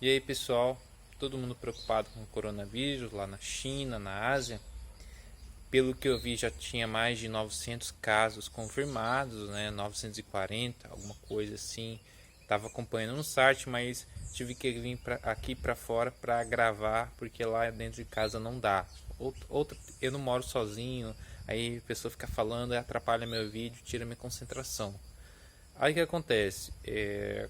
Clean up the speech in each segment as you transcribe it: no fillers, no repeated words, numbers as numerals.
E aí, pessoal, todo mundo preocupado com o coronavírus lá na China, na Ásia. Pelo que eu vi, já tinha mais de 900 casos confirmados, né? 940, alguma coisa assim. Estava acompanhando no site, mas tive que vir aqui para fora para gravar, porque lá dentro de casa não dá. Eu não moro sozinho, aí a pessoa fica falando, atrapalha meu vídeo, tira minha concentração. Aí o que acontece?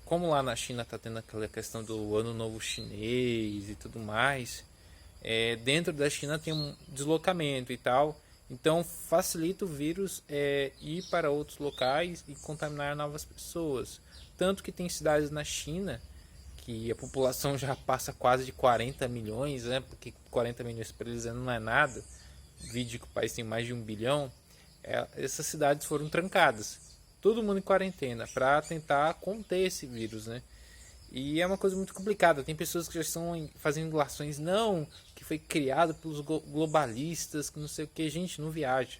Como lá na China está tendo aquela questão do ano novo chinês e tudo mais, dentro da China tem um deslocamento e tal, então facilita o vírus ir para outros locais e contaminar novas pessoas. Tanto que tem cidades na China que a população já passa quase de 40 milhões, né? Porque 40 milhões para eles não é nada. Vídeo que o país tem mais de 1 bilhão. Essas cidades foram trancadas, todo mundo em quarentena para tentar conter esse vírus, né? E é uma coisa muito complicada. Tem pessoas que já estão fazendo ilações, não, que foi criado pelos globalistas, que não sei o que. Gente, não viaja.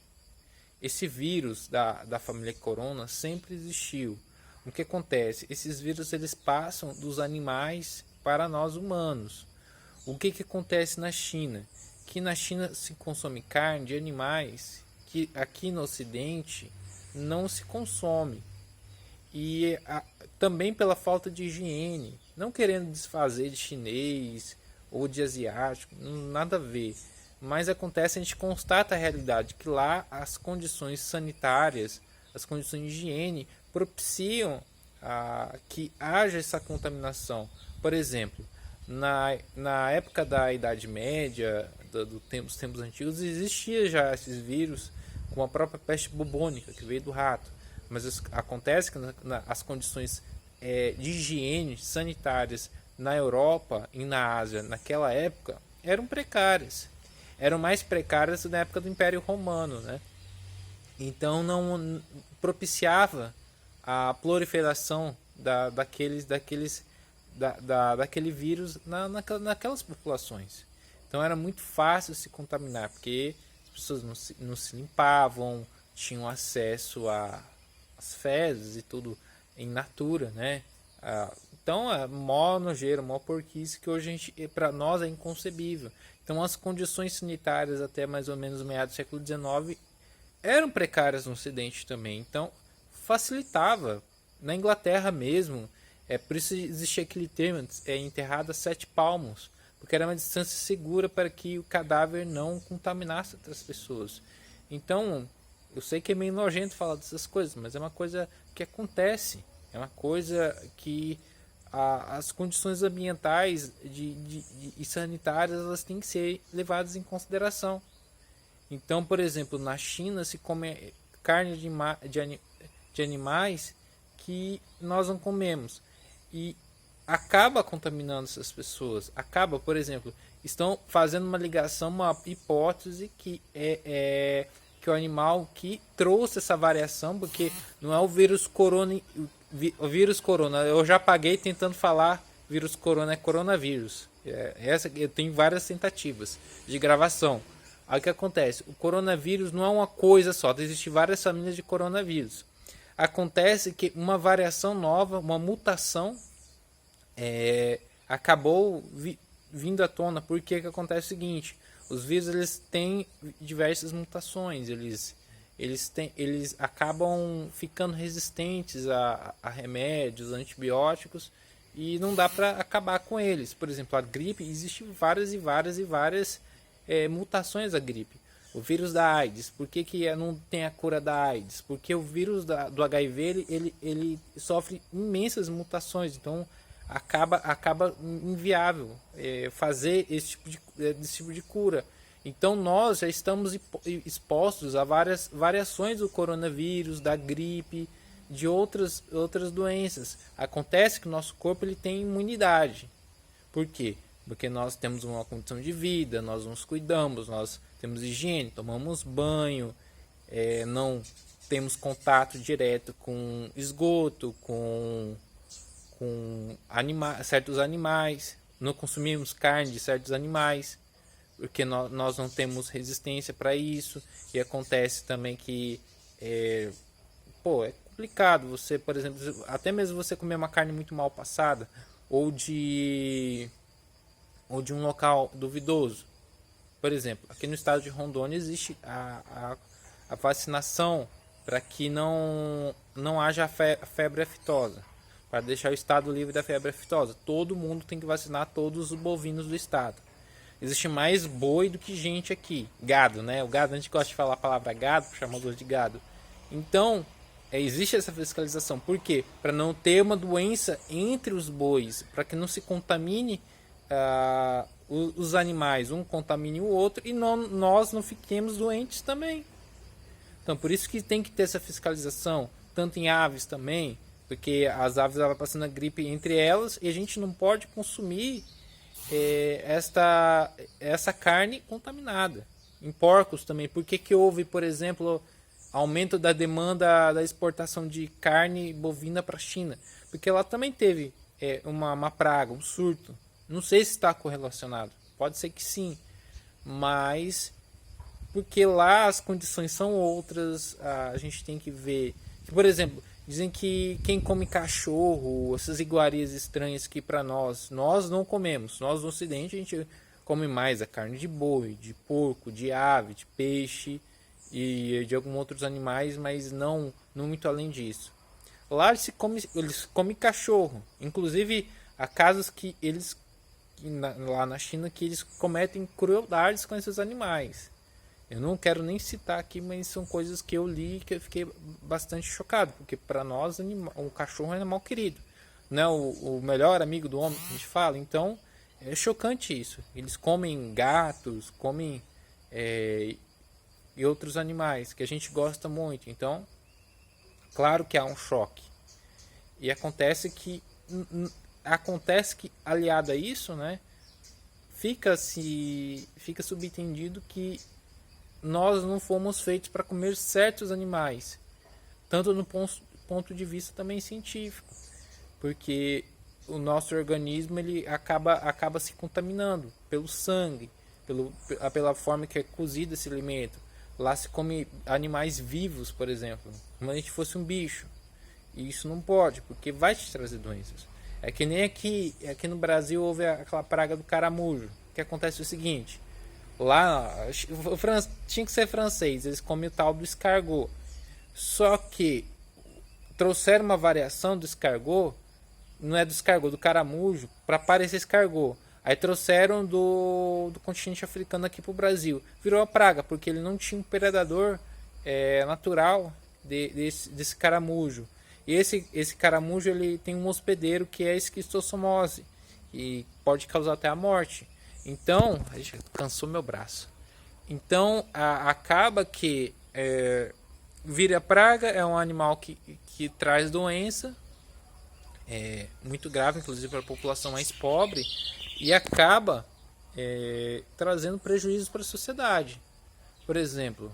Esse vírus da família Corona sempre existiu. O que acontece? Esses vírus eles passam dos animais para nós humanos. O que acontece na China? Que na China se consome carne de animais que aqui no Ocidente não se consome. Também pela falta de higiene, não querendo desfazer de chinês ou de asiático, nada a ver. Mas acontece, a gente constata a realidade que lá as condições sanitárias, as condições de higiene propiciam que haja essa contaminação. Por exemplo, na época da Idade Média, dos tempos antigos, existia já esses vírus, como a própria peste bubônica, que veio do rato. Mas acontece que as condições de higiene sanitárias na Europa e na Ásia naquela época eram precárias. Eram mais precárias na época do Império Romano, né? Então não propiciava a proliferação daquele vírus naquelas populações. Então era muito fácil se contaminar, porque as pessoas não se limpavam, tinham acesso às fezes e tudo em natura, né? Então é mó nojeira, mó porquice que hoje para nós é inconcebível. Então as condições sanitárias até mais ou menos meados do século XIX eram precárias no Ocidente também. Então facilitava. Na Inglaterra mesmo, por isso existia aquele termo, enterrado a 7 palmos, porque era uma distância segura para que o cadáver não contaminasse outras pessoas. Então, eu sei que é meio nojento falar dessas coisas, mas é uma coisa que acontece. É uma coisa que as condições ambientais e sanitárias elas têm que ser levadas em consideração. Então, por exemplo, na China se come carne de animais que nós não comemos. E acaba contaminando essas pessoas. Acaba, por exemplo, estão fazendo uma ligação, uma hipótese que o animal que trouxe essa variação, porque não é o vírus corona, o vírus corona. Eu já paguei tentando falar vírus corona é coronavírus. Eu tenho várias tentativas de gravação. Aí o que acontece? O coronavírus não é uma coisa só, existem várias famílias de coronavírus. Acontece que uma variação nova, uma mutação, acabou vindo à tona, porque que acontece o seguinte: os vírus eles têm diversas mutações, eles acabam ficando resistentes a remédios, antibióticos, e não dá para acabar com eles. Por exemplo, a gripe, existem várias e várias e várias mutações da gripe. O vírus da AIDS, por que não tem a cura da AIDS? Porque o vírus do HIV ele sofre imensas mutações, então acaba inviável fazer desse tipo de cura. Então nós já estamos expostos a várias variações do coronavírus, da gripe, de outras doenças. Acontece que o nosso corpo ele tem imunidade. Por quê? Porque nós temos uma condição de vida, nós nos cuidamos, nós temos higiene, tomamos banho, não temos contato direto com esgoto, com certos animais, não consumimos carne de certos animais, porque nós não temos resistência para isso. E acontece também que é complicado você, por exemplo, até mesmo você comer uma carne muito mal passada, ou de um local duvidoso. Por exemplo, aqui no estado de Rondônia existe a vacinação para que não haja febre aftosa, para deixar o estado livre da febre aftosa. Todo mundo tem que vacinar todos os bovinos do estado. Existe mais boi do que gente aqui. Gado, né? O gado, a gente gosta de falar a palavra gado, chamamos de gado. Então, existe essa fiscalização. Por quê? Para não ter uma doença entre os bois, para que não se contamine os animais, um contamine o outro e nós não fiquemos doentes também. Então, por isso que tem que ter essa fiscalização, tanto em aves também, porque as aves vão passando a gripe entre elas e a gente não pode consumir essa carne contaminada. Em porcos também. Por que houve, por exemplo, aumento da demanda da exportação de carne bovina para a China? Porque lá também teve uma praga, um surto. Não sei se está correlacionado. Pode ser que sim. Mas porque lá as condições são outras, a gente tem que ver. Por exemplo, dizem que quem come cachorro, essas iguarias estranhas que para nós não comemos. Nós no Ocidente a gente come mais a carne de boi, de porco, de ave, de peixe e de alguns outros animais, mas não muito além disso. Lá eles comem cachorro. Inclusive há casos que eles lá na China que eles cometem crueldades com esses animais. Eu não quero nem citar aqui, mas são coisas que eu li e que eu fiquei bastante chocado, porque para nós o cachorro é um animal querido, não é o melhor amigo do homem que a gente fala. Então é chocante isso. Eles comem gatos, comem e outros animais que a gente gosta muito. Então, claro que há um choque. E acontece que aliado a isso, né, fica subentendido que nós não fomos feitos para comer certos animais, tanto no ponto de vista também científico, porque o nosso organismo ele acaba se contaminando pelo sangue, pela forma que é cozido esse alimento. Lá se come animais vivos, por exemplo, como se a gente fosse um bicho, e isso não pode, porque vai te trazer doenças. É que nem aqui no Brasil houve aquela praga do caramujo, que acontece o seguinte: lá tinha que ser francês, eles comem o tal do escargot. Só que trouxeram uma variação do escargot, não é do escargot, do caramujo, para parecer escargot. Aí trouxeram do continente africano aqui para o Brasil. Virou a praga, porque ele não tinha um predador natural desse caramujo. E esse caramujo ele tem um hospedeiro que é a esquistossomose, e pode causar até a morte. Então, cansou meu braço. Então, acaba que vira praga, é um animal que traz doença, muito grave, inclusive para a população mais pobre, e acaba trazendo prejuízos para a sociedade. Por exemplo,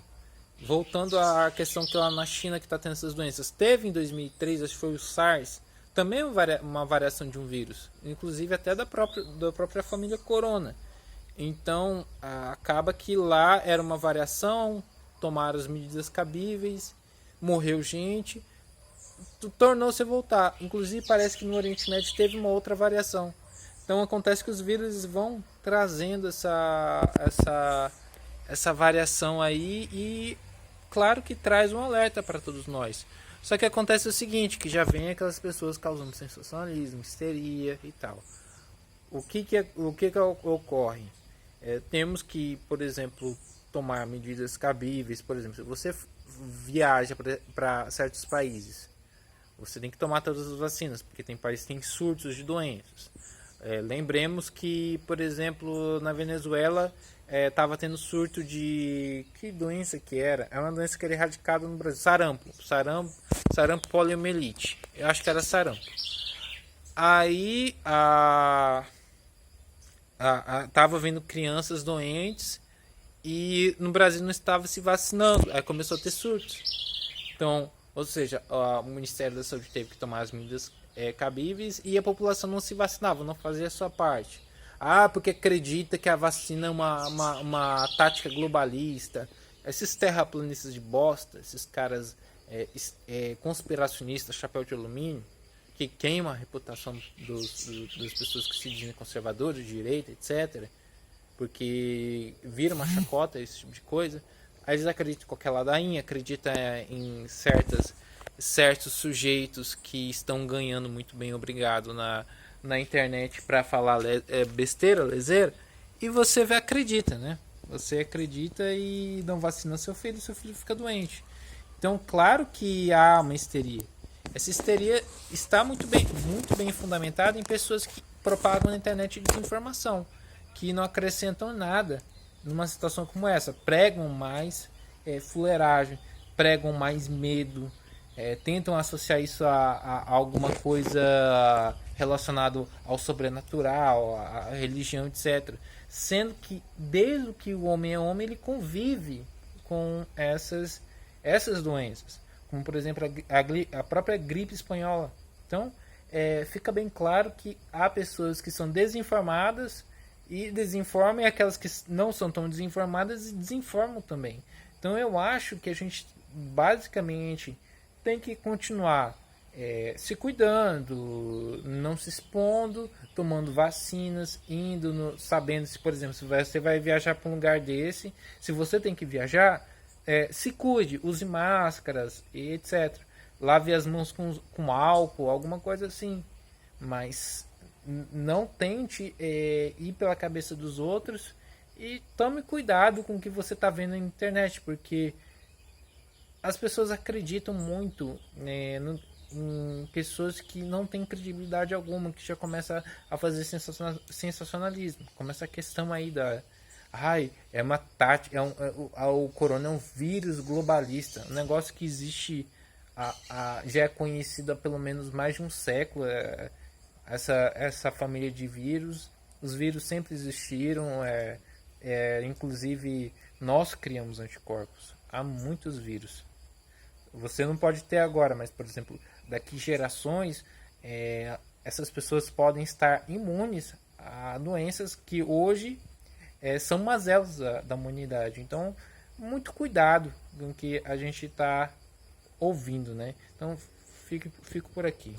voltando à questão que lá na China que está tendo essas doenças, teve em 2003, acho que foi o SARS, também uma variação de um vírus, inclusive até da própria família Corona. Então acaba que lá era uma variação, tomaram as medidas cabíveis, morreu gente, tornou-se a voltar. Inclusive parece que no Oriente Médio teve uma outra variação. Então acontece que os vírus vão trazendo essa variação aí, e claro que traz um alerta para todos nós. Só que acontece o seguinte, que já vem aquelas pessoas causando sensacionalismo, histeria e tal. O que ocorre? Temos que, por exemplo, tomar medidas cabíveis. Por exemplo, se você viaja para certos países, você tem que tomar todas as vacinas, porque tem países que têm surtos de doenças. Lembremos que, por exemplo, na Venezuela estava tendo surto de... Que doença que era? É uma doença que era erradicada no Brasil. Sarampo poliomielite. Eu acho que era sarampo. Aí estava vendo crianças doentes e no Brasil não estava se vacinando. Aí começou a ter surtos. Então, ou seja, o Ministério da Saúde teve que tomar as medidas cabíveis e a população não se vacinava, não fazia a sua parte. Porque acredita que a vacina é uma tática globalista. Esses terraplanistas de bosta, esses caras conspiracionistas, chapéu de alumínio, que queima a reputação das pessoas que se dizem conservadoras, de direita, etc. Porque vira uma chacota, esse tipo de coisa. Aí eles acreditam em qualquer ladainha, acreditam em certos sujeitos que estão ganhando muito bem, obrigado, na internet para falar besteira, leseira, e você acredita, né? Você acredita e não vacina seu filho fica doente. Então, claro que há uma histeria. Essa histeria está muito bem fundamentada em pessoas que propagam na internet desinformação, que não acrescentam nada numa situação como essa. Pregam mais fuleiragem, pregam mais medo, tentam associar isso a alguma coisa relacionada ao sobrenatural, à religião, etc. Sendo que, desde que o homem é homem, ele convive com essas doenças, como por exemplo a própria gripe espanhola. Então, fica bem claro que há pessoas que são desinformadas e desinformam, e aquelas que não são tão desinformadas e desinformam também. Então eu acho que a gente basicamente tem que continuar se cuidando, não se expondo, tomando vacinas, sabendo se, por exemplo, se você vai viajar para um lugar desse, se você tem que viajar, se cuide, use máscaras e etc. Lave as mãos com álcool, alguma coisa assim. Mas não tente ir pela cabeça dos outros e tome cuidado com o que você está vendo na internet, porque as pessoas acreditam muito em pessoas que não têm credibilidade alguma, que já começa a fazer sensacionalismo. Começa a questão aí é uma tática, o corona é um vírus globalista, um negócio que existe, já é conhecido há pelo menos mais de um século, essa família de vírus. Os vírus sempre existiram, inclusive nós criamos anticorpos. Há muitos vírus. Você não pode ter agora, mas, por exemplo, daqui gerações, essas pessoas podem estar imunes a doenças que hoje são mazelas da humanidade. Então, muito cuidado com o que a gente está ouvindo, né? Então, fico por aqui.